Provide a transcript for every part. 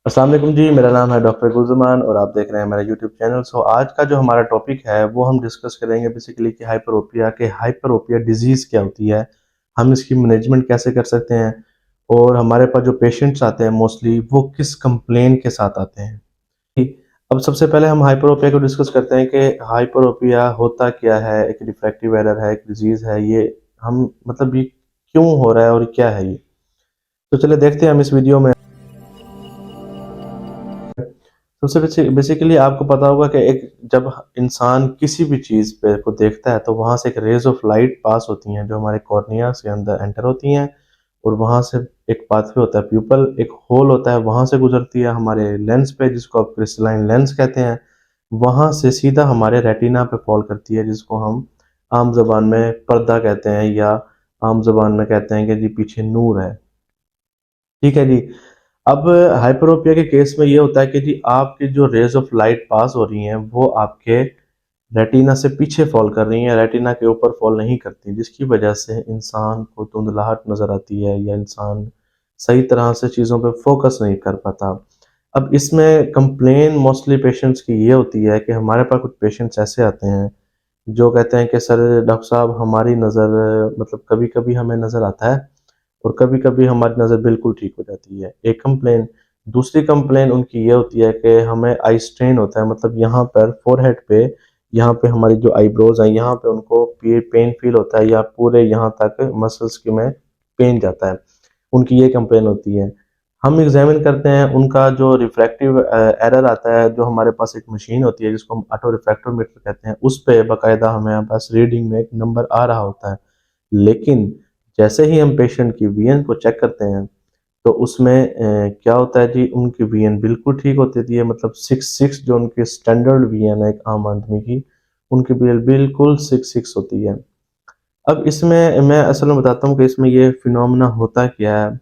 अस्सलाम वालेकुम जी, मेरा नाम है डॉक्टर गुलज़मान और आप देख रहे हैं मेरा यूट्यूब चैनल। आज का जो हमारा टॉपिक है वो हम डिस्कस करेंगे बेसिकली कि हाइपरोपिया डिज़ीज़ क्या होती है, हम इसकी मैनेजमेंट कैसे कर सकते हैं और हमारे पास जो पेशेंट्स आते हैं मोस्टली वो किस कंप्लेन के साथ आते हैं। अब सबसे पहले हम हाइपरोपिया को डिस्कस करते हैं कि हाइपरोपिया होता क्या है, एक रिफ्रैक्टिव एरर है, एक डिज़ीज़ है, ये हम मतलब ये क्यों हो रहा है और क्या है ये? तो चलिए देखते हैं हम इस वीडियो में। सबसे बेसिकली आपको पता होगा कि एक जब इंसान किसी भी चीज़ पे को देखता है तो वहाँ से एक रेज़ ऑफ लाइट पास होती हैं जो हमारे कॉर्निया के अंदर एंटर होती हैं और वहाँ से एक पाथवे होता है प्यूपल, एक होल होता है, वहाँ से गुजरती है हमारे लेंस पे जिसको आप क्रिस्टलाइन लेंस कहते हैं। वहाँ से सीधा हमारे रेटिना पे फॉल करती है जिसको हम आम ज़बान में पर्दा कहते हैं या आम ज़बान में कहते हैं कि जी पीछे नूर है। ठीक है जी। अब हाइपरोपिया के केस में ये होता है कि जी आपकी जो रेज़ ऑफ लाइट पास हो रही हैं वो आपके रेटिना से पीछे फॉल कर रही हैं, रेटिना के ऊपर फॉल नहीं करती, जिसकी वजह से इंसान को धुंधलाहट नज़र आती है या इंसान सही तरह से चीज़ों पे फ़ोकस नहीं कर पाता। अब इसमें कंप्लेन मोस्टली पेशेंट्स की ये होती है कि हमारे पास कुछ पेशेंट्स ऐसे आते हैं जो कहते हैं कि सर डॉक्टर साहब हमारी नज़र मतलब कभी-कभी हमें नज़र आता है और कभी-कभी हमारी नज़र बिल्कुल ठीक हो जाती है, एक कंप्लेन। दूसरी कंप्लेन उनकी ये होती है कि हमें आई स्ट्रेन होता है, मतलब यहाँ पर फ़ोरहेड पे, यहाँ पे हमारी जो आईब्रोज़ हैं, यहाँ पे उनको पेन फ़ील होता है या पूरे यहाँ तक मसल्स के में पेन जाता है, उनकी ये कंप्लेन होती है। हम एग्ज़ामिन करते हैं, उनका जो रिफ्रैक्टिव एरर आता है, जो हमारे पास एक मशीन होती है जिसको हम ऑटो रिफ्रैक्टोमीटर कहते हैं, उस पे बाकायदा हमें पास रीडिंग में एक नंबर आ रहा होता है। लेकिन जैसे ही हम पेशेंट की वीएन को चेक करते हैं तो उसमें क्या होता है जी, उनकी वीएन बिल्कुल ठीक होती है, मतलब 6 जो उनकी स्टैंडर्ड वीएन है एक आम आदमी की, उनकी वीएन बिल्कुल 6 होती है। अब इसमें मैं असल में बताता हूँ कि इसमें ये फिनोमेना होता क्या है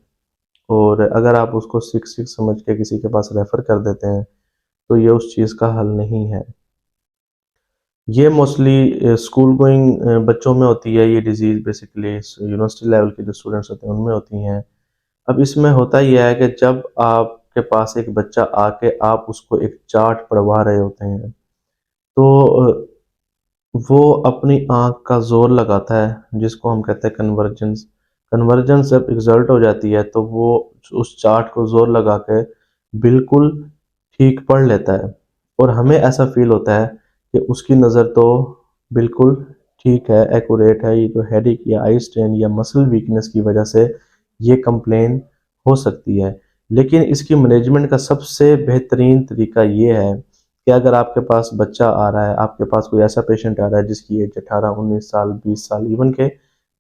और अगर आप उसको 6 समझ के किसी के पास रेफ़र कर देते हैं तो ये उस चीज़ का हल नहीं है। ये मोस्टली स्कूल गोइंग बच्चों में होती है ये डिज़ीज़, बेसिकली यूनिवर्सिटी लेवल के जो स्टूडेंट्स होते हैं उनमें होती हैं। अब इसमें होता ये है कि जब आपके पास एक बच्चा आके आप उसको एक चार्ट पढ़वा रहे होते हैं, तो वो अपनी आँख का ज़ोर लगाता है, जिसको हम कहते हैं कन्वर्जेंस। कन्वर्जेंस जब एक्सर्ट हो जाती है, तो वो उस चार्ट को ज़ोर लगा के बिल्कुल ठीक पढ़ लेता है और हमें ऐसा फ़ील होता है कि उसकी नज़र तो बिल्कुल ठीक है, एक्यूरेट है, ये जो हेडेक या आई स्ट्रेन या मसल वीकनेस की वजह से ये कंप्लेन हो सकती है। लेकिन इसकी मैनेजमेंट का सबसे बेहतरीन तरीका ये है कि अगर आपके पास बच्चा आ रहा है, आपके पास कोई ऐसा पेशेंट आ रहा है जिसकी एज 18, 19 साल, 20 साल, इवन के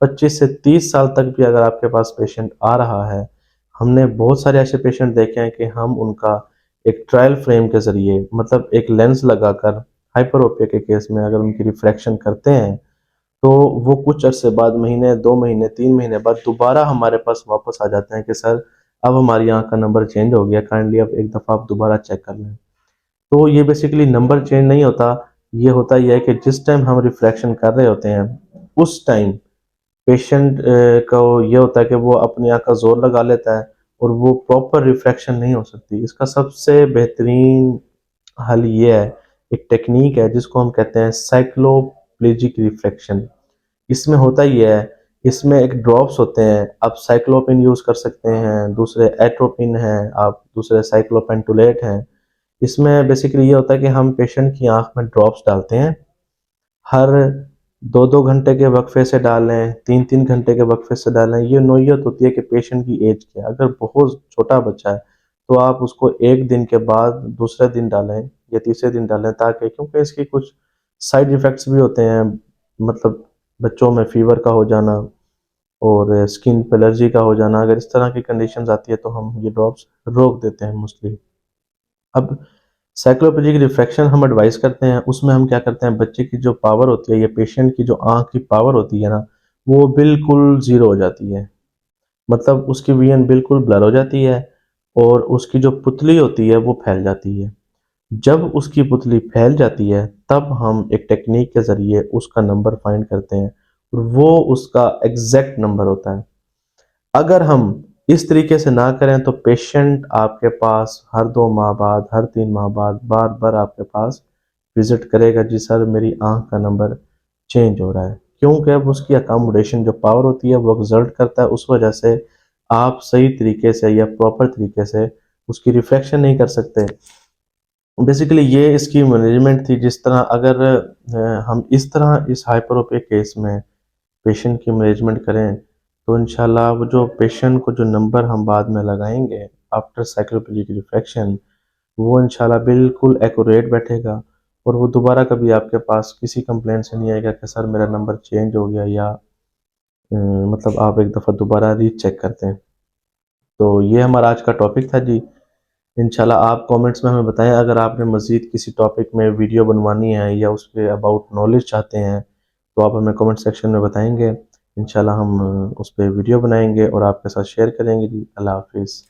25 से 30 साल तक भी अगर आपके पास पेशेंट आ रहा है, हमने बहुत सारे ऐसे पेशेंट देखे हैं कि हम उनका एक ट्रायल फ्रेम के ज़रिए, मतलब एक लेंस लगाकर हाइपरोपिया के केस में अगर उनकी रिफ्रैक्शन करते हैं, तो वो कुछ अरसे बाद, महीने, 2 महीने, 3 महीने बाद दोबारा हमारे पास वापस आ जाते हैं कि सर अब हमारी आँख का नंबर चेंज हो गया, काइंडली अब एक दफ़ा आप दोबारा चेक कर लें। तो ये बेसिकली नंबर चेंज नहीं होता, ये होता ये है कि जिस टाइम हम रिफ्रैक्शन कर रहे होते हैं, उस टाइम पेशेंट को ये होता है कि वो अपनी आँख का ज़ोर लगा लेता है और वो प्रॉपर रिफ्रैक्शन नहीं हो सकती। इसका सबसे बेहतरीन हल ये है, एक टेक्नीक है जिसको हम कहते हैं साइक्लोप्लेजिक रिफ्रैक्शन। इसमें होता ये है, इसमें एक ड्रॉप्स होते हैं, आप साइक्लोपिन यूज़ कर सकते हैं, दूसरे एट्रोपिन हैं, आप दूसरे साइक्लोपेंटोलेट हैं। इसमें बेसिकली ये होता है कि हम पेशेंट की आँख में ड्रॉप्स डालते हैं, हर 2-2 घंटे के वक़्फ़े से डालें, 3-3 घंटे के वक़्फ़े से डालें। ये नौइयत होती है कि पेशेंट की एज क्या है। अगर बहुत छोटा बच्चा है, तो आप उसको 1 दिन के बाद दूसरे दिन डालें या तीसरे दिन डालें, ताकि क्योंकि इसके कुछ साइड इफ़ेक्ट्स भी होते हैं, मतलब बच्चों में फ़ीवर का हो जाना और स्किन पे एलर्जी का हो जाना। अगर इस तरह की कंडीशंस आती है, तो हम ये ड्रॉप्स रोक देते हैं मोस्टली। अब साइक्लोपेडिक रिफ्रैक्शन हम एडवाइस करते हैं, उसमें हम क्या करते हैं, बच्चे की जो पावर होती है या पेशेंट की जो आँख की पावर होती है ना, वो बिल्कुल ज़ीरो हो जाती है। मतलब उसकी विज़न बिल्कुल ब्लर हो जाती है और उसकी जो पुतली होती है वो फैल जाती है। जब उसकी पुतली फैल जाती है, तब हम एक टेक्नीक के ज़रिए उसका नंबर फाइंड करते हैं और वो उसका एग्ज़ैक्ट नंबर होता है। अगर हम इस तरीके से ना करें तो पेशेंट आपके पास हर 2 माह बाद, हर 3 माह बाद बार-बार आपके पास विज़िट करेगा, जी सर मेरी आँख का नंबर चेंज हो रहा है। क्योंकि अब उसकी अकोमोडेशन जो पावर होती है वो एक्सर्ट करता है, उस वजह से आप सही तरीके से या प्रॉपर तरीके से उसकी रिफ्रैक्शन नहीं कर सकते। बेसिकली ये इसकी मैनेजमेंट थी, जिस तरह अगर हम इस तरह इस हाइपरोपिक केस में पेशेंट की मैनेजमेंट करें, तो इंशाल्लाह वो जो पेशेंट को जो नंबर हम बाद में लगाएँगे आफ्टर साइक्लोपेडिक रिफ्रैक्शन, वो इंशाल्लाह बिल्कुल एक्यूरेट बैठेगा और वो दोबारा कभी आपके पास किसी कंप्लेंट से नहीं आएगा कि सर मेरा नंबर चेंज हो गया, या मतलब आप एक दफ़ा दोबारा रीचेक करते हैं। तो ये हमारा आज का टॉपिक था जी। इंशाल्लाह आप कमेंट्स में हमें बताएं, अगर आपने मज़ीद किसी टॉपिक में वीडियो बनवानी है या उसके अबाउट नॉलेज चाहते हैं, तो आप हमें कमेंट सेक्शन में बताएंगे। इंशाल्लाह हम उस पे वीडियो बनाएंगे और आपके साथ शेयर करेंगे जी। अल्लाह हाफिज़।